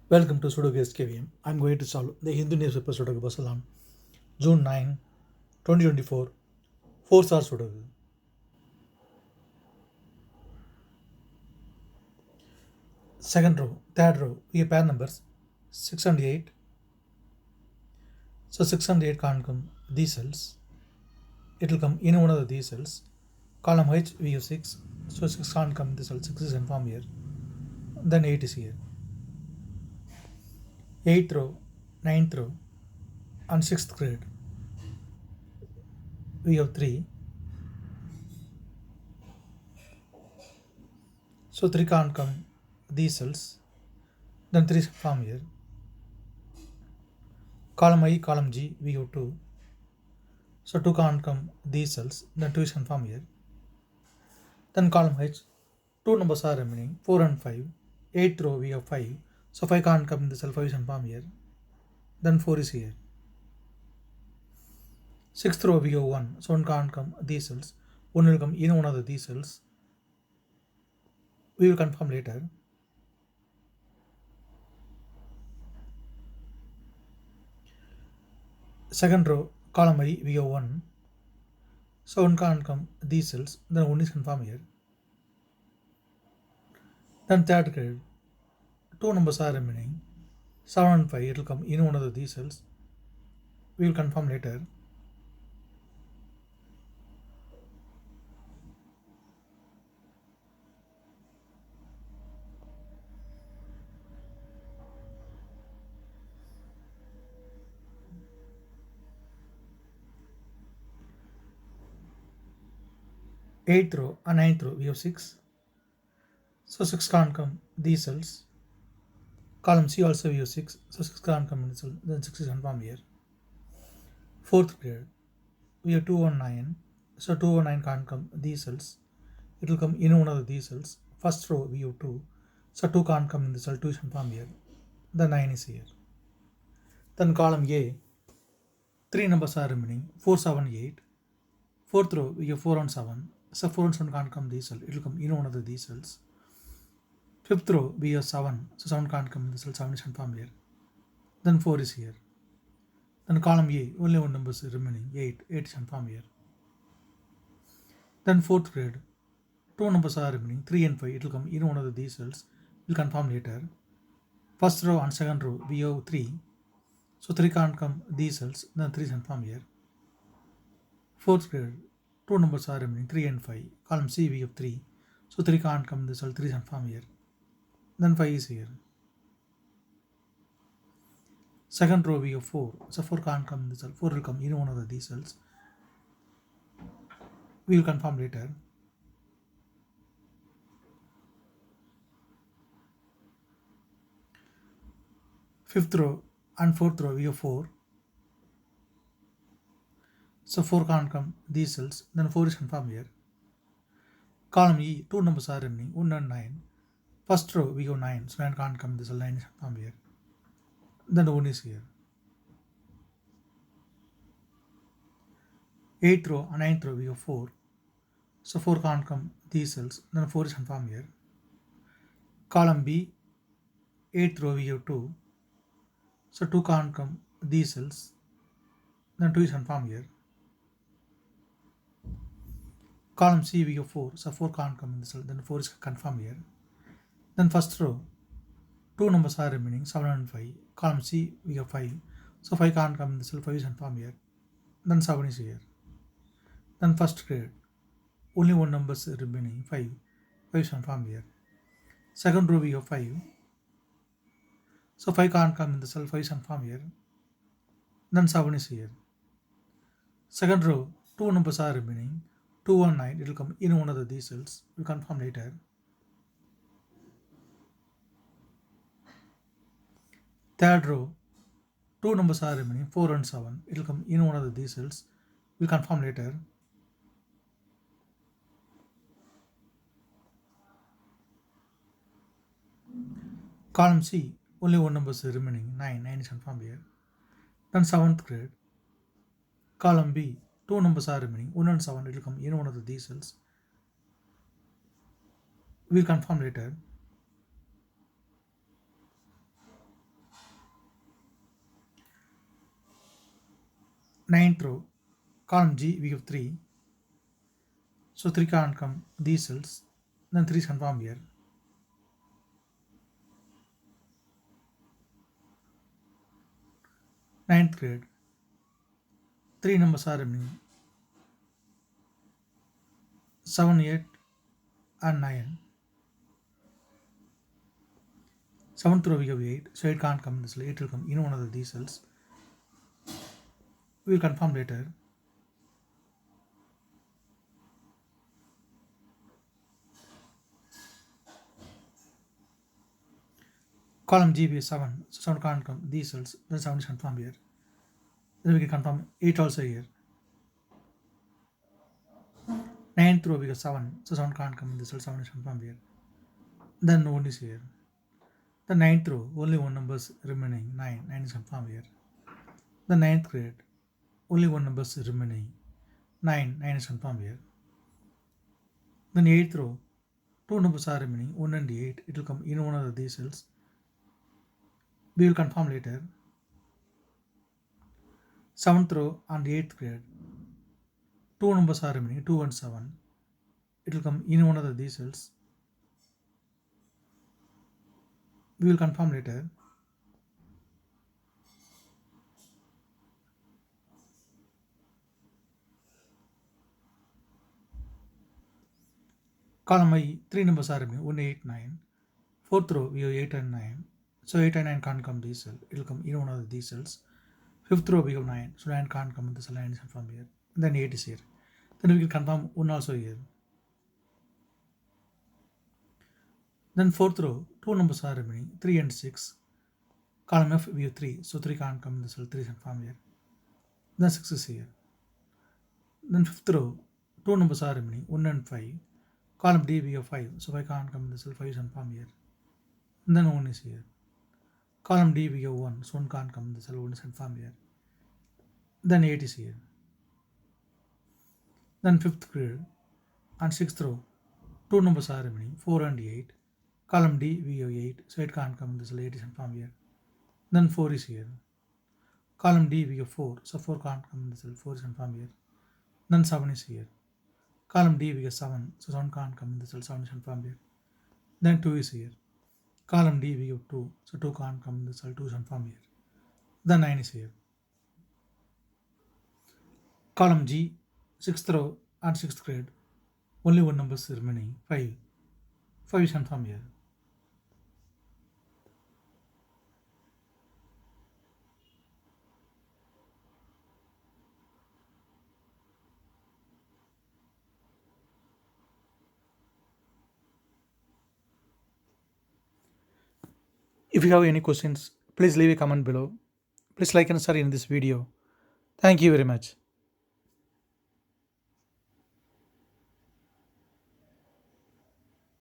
Welcome to Sudoku SkVm. I'm going to solve the Hindu newspaper Sudoku puzzle on June 9, 2024. 4-star Sudoku. Second row, third row, we have pair numbers 6 and 8. So 6 and 8 can't come these cells. It will come in one of these cells. Column H, we have 6. So 6 can't come in this cell. 6 is informed here. Then 8 is here. 8th row, 9th row, and 6th grade. We have 3. So 3 can't come these cells. Then 3 is informed here. Column I, column G, we have 2. So 2 can't come these cells. Then 2 is confirmed here. Then column H, 2 numbers are remaining, 4 and 5. 8th row we have 5. So 5 can't come in the cell, 5 is confirmed here. Then 4 is here. 6th row we have 1. So 1 can't come these cells. 1 will come in one of these cells. We will confirm later. Second row, column I, we have 1. So 1 can't come these cells. Then 1 is confirmed here. Then third grade, 2 numbers are remaining, 7 and 5. It will come in one of these cells. We will confirm later. Eighth row and ninth row we have 6. So 6 can't come these cells. Column C also we have 6. So 6 can't come in the cell. Then 6 is confirmed here. Fourth grade, we have 2 and 9. So 2 and 9 can't come these cells. It will come in one of these cells. First row we have 2. So 2 can't come in the cell. 2 is confirmed here. The 9 is here. Then column A, 3 numbers are remaining, 4, 7, 8. Fourth row we have 4 and 7. So 4 and 7 can't come these cells. It will come in one of these cells. Fifth row we have 7. So 7 can't come in the cell. 7 is confirmed here. Then 4 is here. Then column A, only one number is remaining, 8. 8 is confirmed here. Then fourth grade, 2 numbers are remaining, 3 and 5. It will come in one of these cells. We'll confirm later. First row and second row we have 3. So 3 can't come these cells. Then 3 is confirmed here. Fourth grade, 2 numbers are remaining, 3 and 5. Column C we have 3. So 3 can't come this cell. 3 is confirmed here. Then 5 is here. Second row we have 4. So 4 can't come in the cell. 4 will come in one of these cells. We will confirm later. Fifth row and fourth row we have 4. So 4 can't come these cells. Then 4 is confirmed here. Column E, 2 numbers are remaining, 1 and 9. First row we have 9. So 9 can't come this cell. 9 is confirmed here. Then 1 is here. 8th row and 9th row we have 4. So 4 can't come these cells. Then 4 is confirmed here. Column B, 8th row we have 2. So 2 can't come these cells. Then 2 is confirmed here. Column C we have 4. So 4 can't come in the cell. Then 4 is confirmed here. Then first row, 2 numbers are remaining, 7 and 5. Column C we have 5. So 5 can't come in the cell. 5 is confirmed here. Then 7 is here. Then first grade, only one number is remaining, 5. 5 is confirmed here. Second row we have 5. So 5 can't come in the cell. 5 is confirmed here. Then 7 is here. Second row, 2 numbers are remaining, 2 and 9. It will come in one of these cells. We'll confirm later. Third row, 2 numbers are remaining, 4 and 7. It will come in one of these cells. We'll confirm later. Column C, only one number is remaining, 9. 9 is confirmed here. Then 7th grade. Column B, 2 numbers are remaining, 1 and 7. It will come in one of these cells. We'll confirm later. Ninth row, column G, we have 3. So 3 can't come these cells. Then 3 is confirmed here. Ninth grade, 3 numbers are remaining. 7, 8, and 9. Seventh row we have 8, so 8 can't come in this cell. 8 will come in one of these cells. We will confirm later. Column G we have 7, so 7 can't come these cells. Then 7 is confirmed here. Then we can confirm 8 also here. Ninth row we have 7, so 7 can't come in this cell. 7 is confirmed here. Then 1 is here. The ninth row, only one number is remaining, 9. 9 is confirmed here. The ninth grade, only one number is remaining, 9. 9 is confirmed here. Then eighth row, two numbers are remaining, 1 and 8. It will come in one of these cells. We will confirm later. Seventh row and eighth grade, two numbers are remaining, 2 and 7. It will come in one of these cells. We will confirm later. Column I, 3 numbers are remaining, 1, 8, 9. Fourth row, we have 8 and 9. So 8 and 9 can't come these cells. It will come in one of these cells. Fifth row, we have 9. So 9 can't come in the cell. 9 is confirmed here. Then 8 is here. Then we can confirm 1 also here. Then fourth row, two numbers are remaining, 3 and 6. Column F, we have 3. So 3 can't come in the cell. 3 is confirmed here. Then 6 is here. Then fifth row, two numbers are remaining, 1 and 5. Column D, we have 5. So 5 can't come in the cell. 5 is confirmed here. And then 1 is here. Column D, we have 1. So 1 can't come in the cell. 1 is confirmed here. Then 8 is here. Then fifth grade and sixth row, two numbers are remaining, 4 and 8. Column D, we have 8. So 8 can't come in the cell. 8 is confirmed here. Then 4 is here. Column D, we have 4. So 4 can't come in the cell. 4 is confirmed here. Then 7 is here. Column D, we have 7. So 7 can't come in the cell. 7 is confirmed here. Then 2 is here. Column D, we have 2. So 2 can't come in the cell. 2 is confirmed here. Then 9 is here. Column G, 6th row and 6th grade, only one number is remaining, 5. 5 is confirmed here. If you have any questions, please leave a comment below. Please like and share in this video. Thank you very much.